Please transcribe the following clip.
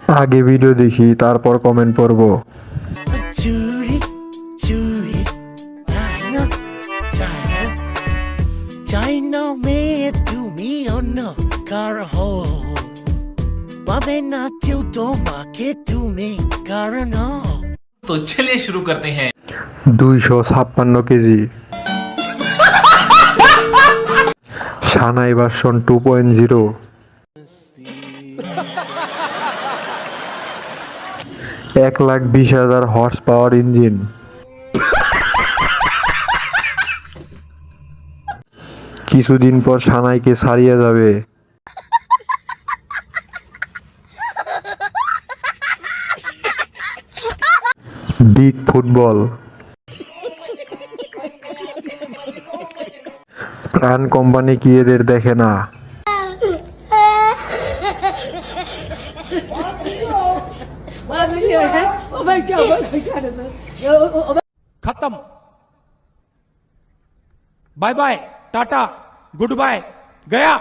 আগে ভিডিও দেখি তারপর কমেন্ট পড়ব। চুরি চুরি চাইনা চাইনা চাইনা মেয়ে তুমি অন্য কার হো পাবে না কেউ তোমাকে তুমি কারণ तो चलिए शुरू करते हैं। 256 কেজি সানাই ভার্সন 2.0। 1,20,000 horse power engine. কিছুদিন পর সানাইকে ছাড়িয়ে যাবে। Big football. প্রাণ কোম্পানি কি এদের দেখে না? खत्म। Bye bye tata goodbye गया।